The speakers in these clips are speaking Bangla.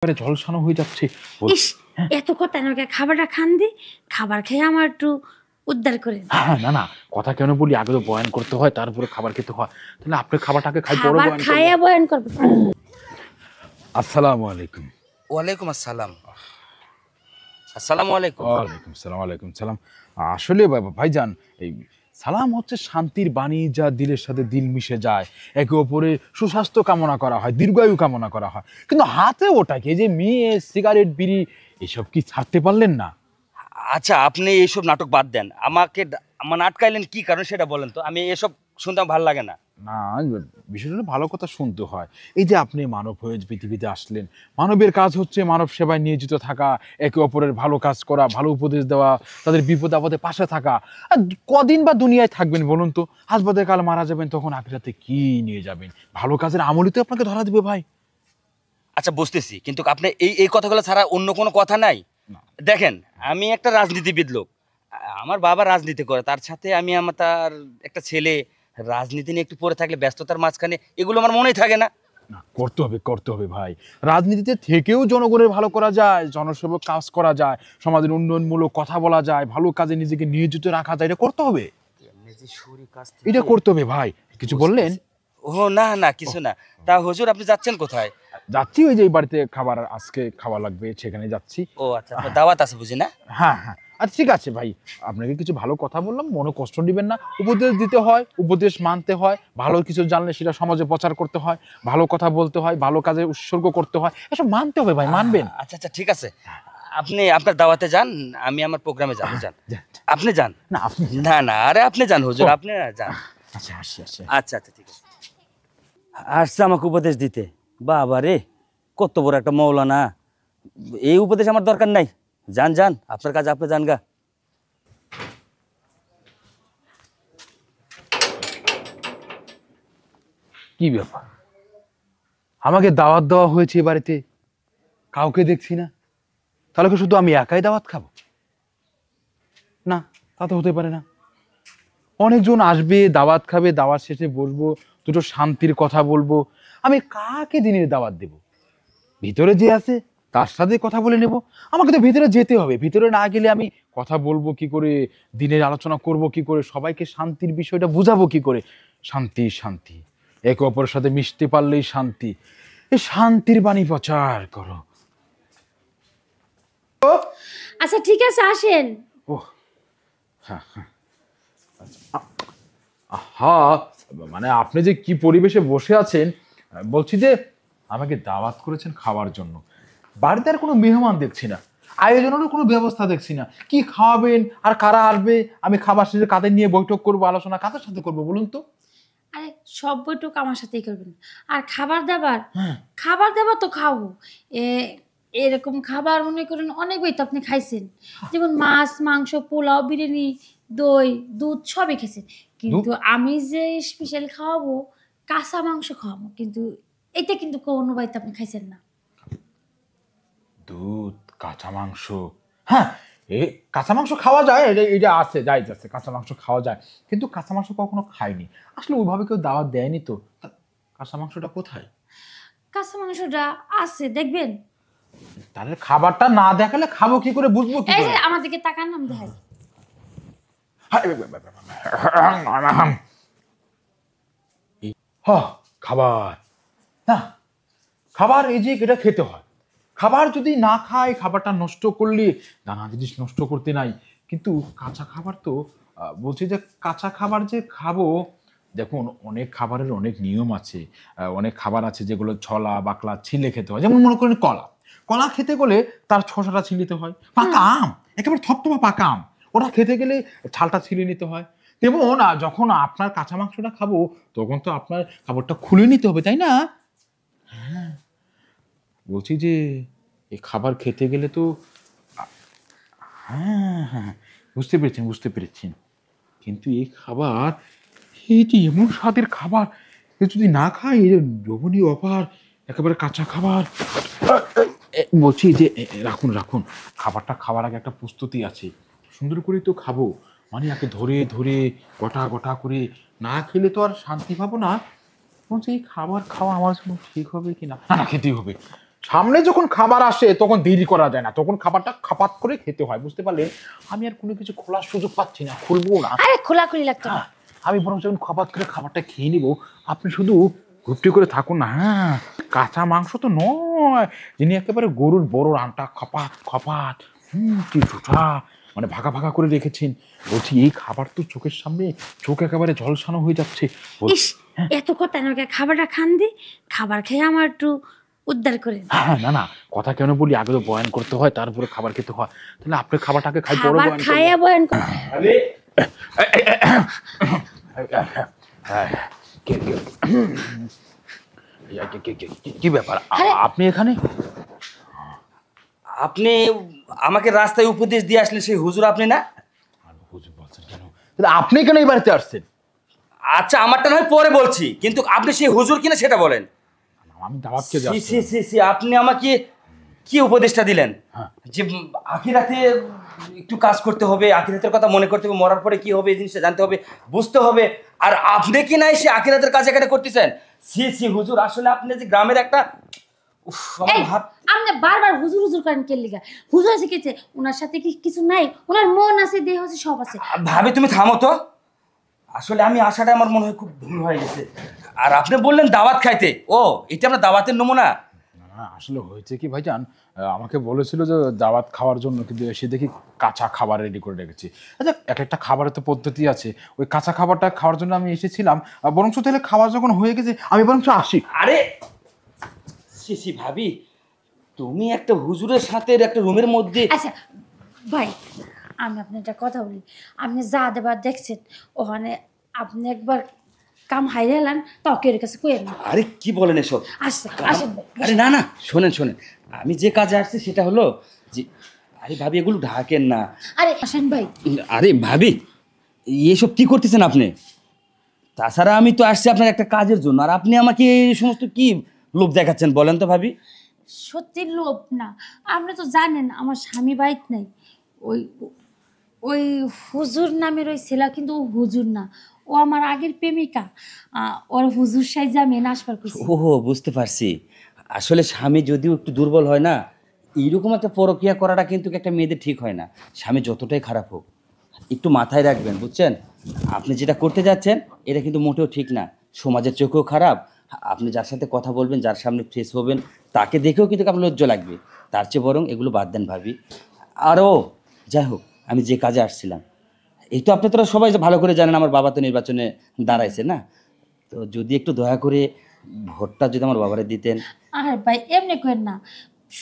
ঝলসানো হয়ে যাচ্ছে। ইস, এত কথা নাকি, খাবারটা খান দি, খাবার খেয়ে আমার একটু উদ্ধার করে। হ্যাঁ, না না, কথা কেন বলি, আগে তো বয়ান করতে হয়, তারপরে খাবার খেতে হয়। তাহলে আপনি খাবারটাকে খাই, পরে বয়ান খাইয়া বয়ান করবে। আসসালামু আলাইকুম। ওয়ালাইকুম আসসালাম। আসসালামু আলাইকুম। ওয়ালাইকুম সালাম। ওয়ালাইকুম সালাম। আসলে ভাইজান, এই সালাম হচ্ছে শান্তির বাণী, যা দিলের সাথে দিল মিশে যায়। একে অপরের সুস্বাস্থ্য কামনা করা হয়, দীর্ঘায়ু কামনা করা হয়। কিন্তু হাতে ওটাকে যে মেয়ে, সিগারেট, বিড়ি, এসব কি ছাড়তে পারলেন না? আচ্ছা, আপনি এইসব নাটক বাদ দেন। আমাকে আমার আটকাইলেন কি কারণ সেটা বলেন তো। আমি এসব শুনতে আমার ভালো লাগে না। না, বিষয়টা ভালো কথা শুনতে হয়। এই যে আপনি মানব হয়ে পৃথিবীতে আসলেন, মানবের কাজ হচ্ছে মানব সেবায় নিয়োজিত থাকা, একে অপরের ভালো কাজ করা, ভালো উপদেশ দেওয়া, তাদের বিপদ আপদে পাশে থাকা। আর কদিন বা দুনিয়ায় থাকবেন বলুন তো? আজ বাদে কাল মারা যাবেন, তখন আখিরাতে কি নিয়ে যাবেন? ভালো কাজের আমলই তো আপনাকে ধরা দিবে ভাই। আচ্ছা বুঝতেছি, কিন্তু আপনি এই কথাগুলো ছাড়া অন্য কোনো কথা নাই? দেখেন, আমি একটা রাজনীতিবিদ লোক। আমার বাবা রাজনীতি করে, তার সাথে তার একটা ছেলে। রাজনীতি নিয়ে একটু পড়ে থাকলে, ব্যস্ততার মাঝখানে এগুলো আমার মনেই থাকে না। না, করতে হবে ভাই। রাজনীতিতে থেকেও জনগণের ভালো করা যায়, জনসেবক কাজ করা যায়, সমাজের উন্নয়নমূলক কথা বলা যায়, ভালো কাজে নিজেকে নিয়োজিত রাখা যায়। এটা করতে হবে, এটা করতে হবে ভাই। কিছু বললেন? ও না না, কিছু না। তা হুজুর, আপনি যাচ্ছেন কোথায়? যাচ্ছি, ওই যে এই বাড়িতে খাবার আজকে খাওয়া লাগবে, সেখানে যাচ্ছি। ও আচ্ছা, আপনার দাওয়াত আছে বুঝি না? হ্যাঁ হ্যাঁ, আচ্ছা ঠিক আছে ভাই, আপনাকে কিছু ভালো কথা বললাম, মনে কষ্ট দিবেন না। উপদেশ দিতে হয়, উপদেশ মানতে হয়, ভালো কিছু জানলে সেটা সমাজে প্রচার করতে হয়, ভালো কথা বলতে হয়, ভালো কাজে উৎসর্গ করতে হয়, এসব মানতে হবে ভাই, মানবেন। আচ্ছা আচ্ছা, ঠিক আছে। আপনি আপনার দাওয়াতে যান, আমি আমার প্রোগ্রামে যাবো। যান, আপনি যান। না আপনি, না না, আরে আপনি যান হুজুর, আপনি যান। আচ্ছা আসি আসি। আচ্ছা আচ্ছা, ঠিক আছে। আসছে আমাকে উপদেশ দিতে। বাবা রে, কত বড় একটা মৌলানা! এই উপদেশ আমার দরকার নাই। যান যান, আপনার কাজ আপনি যান গা। কি ব্যাপার, আমাকে দাওয়াত দেওয়া হয়েছে এ বাড়িতে, কাউকে দেখছি না, তাহলে কি শুধু আমি একাই দাওয়াত খাবো? না, তা তো হতে পারে না। অনেকজন আসবে, দাওয়াত খাবে, দাওয়াত শেষে বসবো, দুটো শান্তির কথা বলবো। আমি কাকে দিনের দাওয়াত দেব? ভিতরে যে আছে তার সাথে কথা বলে নেব। আমাকে তো ভিতরে যেতে হবে, ভিতরে না গেলে আমি কথা বলবো কি করে, দিনের আলোচনা করব কি করে, সবাইকে শান্তির বিষয়টা বুঝাবো কি করে? শান্তি শান্তি, একে অপরের সাথে মিশতে পারলেই শান্তি। এই শান্তির বাণী প্রচার করো। আচ্ছা ঠিক আছে, আসেন। ও হ্যাঁ হ্যাঁ, হ্যাঁ, মানে আপনি যে কি পরিবেশে বসে আছেন, বলছি যে আমাকে দাওয়াত করেছেন খাওয়ার জন্য, বাড়িতে আর কোনো মেহমান দেখছি না, আয়োজনেরও কোনো ব্যবস্থা দেখছি না। কি খাওয়াবেন আর কারা আসবে? আমি খাবার শেষে কাদের নিয়ে বৈঠক করবো, আলোচনা কাদের সাথে করবো বলুন তো? আরে সব বইটুক আমার সাথেই করবেন। আর খাবার দাবার, খাবার দাবার তো খাবো। এরকম খাবার মনে করেন অনেক বই তো আপনি খাইছেন, যেমন মাছ, মাংস, পোলাও, বিরিয়ানি, দই, দুধ সবই খেয়েছেন। কিন্তু আমি যে স্পেশাল খাওয়াবো, কাঁচা মাংস খাওয়াবো, কিন্তু এটা কিন্তু কোনো বাড়িতে আপনি খাইছেন না। দুধ, কাঁচা মাংস, হ্যাঁ, এই কাঁচা মাংস খাওয়া যায়, এটা আছে, যাই যাচ্ছে, কাঁচা মাংস খাওয়া যায়। কিন্তু কাঁচা মাংস কখনো খাইনি, আসলে ওইভাবে কেউ দাওয়াত দেয়নি তো। কাঁচা মাংসটা কোথায়? কাঁচা মাংসটা আছে, দেখবেন। তাহলে খাবারটা না দেখালে খাবো কি করে, বুঝবো কি এই করে? যে আমার দিকে তাকান, নাম দেখাই। খাবার না, খাবার এই যে এটা খেতে হয়। খাবার যদি না খাই, খাবারটা নষ্ট করলে, নানা জিনিস নষ্ট করতে নাই। কিন্তু কাঁচা খাবার তো, বলছি যে কাঁচা খাবার যে খাবো, দেখুন অনেক খাবারের অনেক নিয়ম আছে। অনেক খাবার আছে যেগুলো ছলা বাকলা ছিলে খেতে হয়। যেমন মনে করেন কলা, কলা খেতে গেলে তার খোসাটা ছিলিতে হয়। পাকা আম, একেবারে থপথপা পাকা আম, ওটা খেতে গেলে ছালটা ছিলে নিতে হয়। তেমন যখন আপনার কাঁচা মাংসটা খাবো, তখন তো আপনার খাবারটা খুলে নিতে হবে, তাই না? হ্যাঁ, বলছি যে এই খাবার খেতে গেলে তো, হ্যাঁ হ্যাঁ, বুঝতে পেরেছি। কিন্তু এই খাবার, এই যে এমন স্বাদের খাবার, এ যদি না খাই, এই যে লোভনীয় অফার, একেবারে কাঁচা খাবার। বলছি যে রাখুন, খাবারটা খাওয়ার আগে একটা প্রস্তুতি আছে, সুন্দর করে তো খাবো, মানে একে ধরে ধরে গোটা গোটা করে না খেলে তো আর শান্তি পাবো না। বলছি এই খাবার খাওয়া আমার জন্য ঠিক হবে কি না? না, খেতেই হবে। সামনে যখন খাবার আসে তখন দেরি করা যায় না, তখন খাবারটা খাপাত করে খেতে হয়, বুঝতে পারলেন? আমি আর কোনো কিছু খোলার সুযোগ পাচ্ছি না, খুলবো না। আরে খোলাখুলি লাগতো না। হ্যাঁ, আমি বরং যখন খাপাত করে খাবারটা খেয়ে নিব, আপনি শুধু ঘুপটি করে থাকুন না। হ্যাঁ, কাঁচা মাংস তো নয়, যিনি একেবারে গরুর বড় রানটা খপাত খপাত, কি ঝুঠা, মানে ভাগা ভাগা করে রেখেছেন। বলছি এই খাবার তো চোখের সামনে, চোখ একেবারে ঝলসানো হয়ে যাচ্ছে। ইস, এত কথা না, খাবারটা খান দি, খাবার খেয়ে আমার একটু উদ্ধার করে। হ্যাঁ, না না, কথা কেন বলি, আগে তো বয়ান করতে হয়, তারপরে খাবার খেতে হয়। তাহলে আপনি খাবারটাকে খাই, পরে খাবার বয়ান খাইয়া বয়ান কর। কি ব্যাপার, আপনি এখানে? আপনি আমাকে রাস্তায় উপদেশ দিয়ে আসলে সেই হুজুর আপনি না? হুজুর বলছেন কেন? তাহলে আপনি কেন এই বাড়িতে আসছেন? আচ্ছা, আমারটা নয় পরে বলছি, কিন্তু আপনি সেই হুজুর কিনা সেটা বলেন। আমি দাওয়াত খেয়ে যাচ্ছি। আপনি আমাকে কি উপদেশটা দিলেন যে আখিরাতে একটু কাজ করতে হবে, আখিরাতের কথা মনে করতে হবে, মরার পরে কি হবে এই জিনিসটা জানতে হবে, বুঝতে হবে। আর আপনি কি নাই সে আখিরাতের কাজ এখানে করতেছেন? হুজুর, আসলে আপনি যে গ্রামের একটা এই, আপনি বারবার হুজুর হুজুর করেন কে লিগা? হুজুর শিখেছে, ওনার সাথে কি কিছু নাই? ওনার মন আছে, দেহ আছে, সব আছে। ভাবি তুমি থামো তো। আসলে আমি আসাটা আমার মনে হয় খুব ভুল হয়ে গেছে। আর আপনি বললেন দাওয়াত খাইতে, ও এটা আমরা দাওয়াতের নমুনা। না, আসলে হয়েছে কি ভাইজান, আমাকে বলেছিল যে দাওয়াত খাওয়ার জন্য, কিন্তু এসে দেখি কাঁচা খাবার রেডি করে রেখেছি। আচ্ছা, এক একটা খাবারের তো পদ্ধতি আছে, ওই কাঁচা খাবারটা খাওয়ার জন্য আমি এসেছিলাম। বরঞ্চ তাহলে খাবার যখন হয়ে গেছে আমি বরঞ্চ আসি। আরে ভাবি, তুমি একটা হুজুরের সাথে একটা রুমের মধ্যে। আচ্ছা ভাই, আমি আপনার একটা কথা বলি, আপনি যা দেবার দেখছেন ওখানে আপনি একবার কাম হাইরে এলেন, তাকে এর কাছে কইেন না। আরে কি বলেন এসব? আসেন ভাই। আরে না না, শোনেন, আমি যে কাজে আসছি সেটা হলো যে, আরে ভাবি এগুলো ঢাকেন না। আরে আসেন ভাই। আরে ভাবি, এসব কি করতেছেন আপনি? তাছাড়া আমি তো আসছি আপনার একটা কাজের জন্য, আর আপনি আমাকে এই সমস্ত কি লোভ দেখাচ্ছেন বলেন তো ভাবি? সত্যি লোভ না, আপনি তো জানেন আমার স্বামী বাইত নাই। ওই ওই হুজুর নামের ওই ছেলে, কিন্তু ও হুজুর না, ও আমার আগের প্রেমিকা। ওর হুজুর সাইজে আমি নাশবার করছি। ওহো, বুঝতে পারছি। আসলে স্বামী যদিও একটু দুর্বল হয় না, এইরকম একটা পরক্রিয়া করাটা কিন্তু একটা মেয়েদের ঠিক হয় না। স্বামী যতটাই খারাপ হোক, একটু মাথায় রাখবেন, বুঝছেন? আপনি যেটা করতে যাচ্ছেন এটা কিন্তু মোটেও ঠিক না, সমাজের চোখেও খারাপ। আপনি যার সাথে কথা বলবেন, যার সামনে ফ্রেশ হবেন, তাকে দেখেও কিন্তু আপনার লজ্জা লাগবে। তার চেয়ে বরং এগুলো বাদ দেন ভাবি। আরও যাই হোক, আমি যে কাজে আসছিলাম, এই তো আপনি তোরা সবাই ভালো করে জানেন আমার বাবা তো নির্বাচনে দাঁড়াইছে না, তো যদি একটু দয়া করে ভোটটা যদি আমার বাবারে দিতেন। আর ভাই এমনি করেন না,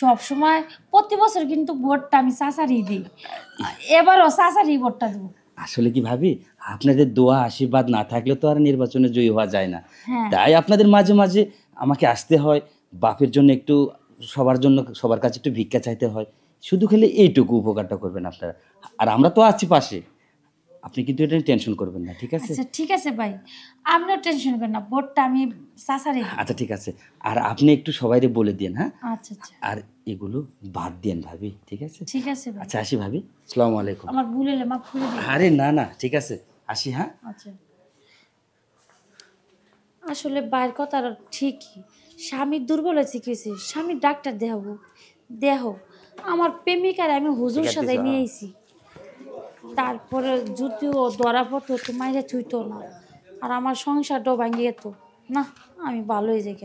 সব সময় প্রতি বছর কিন্তু ভোটটা আমি চাচারই দিই, এবারও চাচারই ভোটটা দেবো। আসলে কি ভাবি, আপনাদের দোয়া আশীর্বাদ না থাকলে তো আর নির্বাচনে জয়ী হওয়া যায় না। হ্যাঁ। তাই আপনাদের মাঝে মাঝে আমাকে আসতে হয়, বাপের জন্য একটু, সবার জন্য, সবার কাছে একটু ভিক্ষা চাইতে হয়। শুধু খেলে এইটুকু উপকারটা করবেন আপনারা, আর আমরা তো আছি পাশে। আপনি কিন্তু এটা টেনশন করবেন না, ঠিক আছে? আচ্ছা ঠিক আছে ভাই, আপনিও টেনশন করেন না, ভোটটা আমি চাচারই দিই। আচ্ছা ঠিক আছে, আর আপনি একটু সবাইরে বলে দিন, হ্যাঁ? আচ্ছা আচ্ছা আর এগুলো বাদ দেন ভাবি, ঠিক আছে? ঠিক আছে ভাই। আচ্ছা আসি ভাবি, আসসালামু আলাইকুম। আমার ভুল হলে মাফ করে দিন। আরে না না, ঠিক আছে, আসি, হ্যাঁ? আচ্ছা, আসলে বাইরের কথা ঠিকই, স্বামীর দুর্বল হয়েছে, কি হয়েছে, স্বামীর ডাক্তার দেখাবো। দেহ আমার প্রেমিকার আমি হুজুর সাথে নিয়ে আইছি, তারপরে যদিও ধরা পড়তো তো মাইরে ছুঁইতো না, আর আমার সংসারটাও ভাঙিয়ে যেত না, আমি ভালো হয়ে যাই।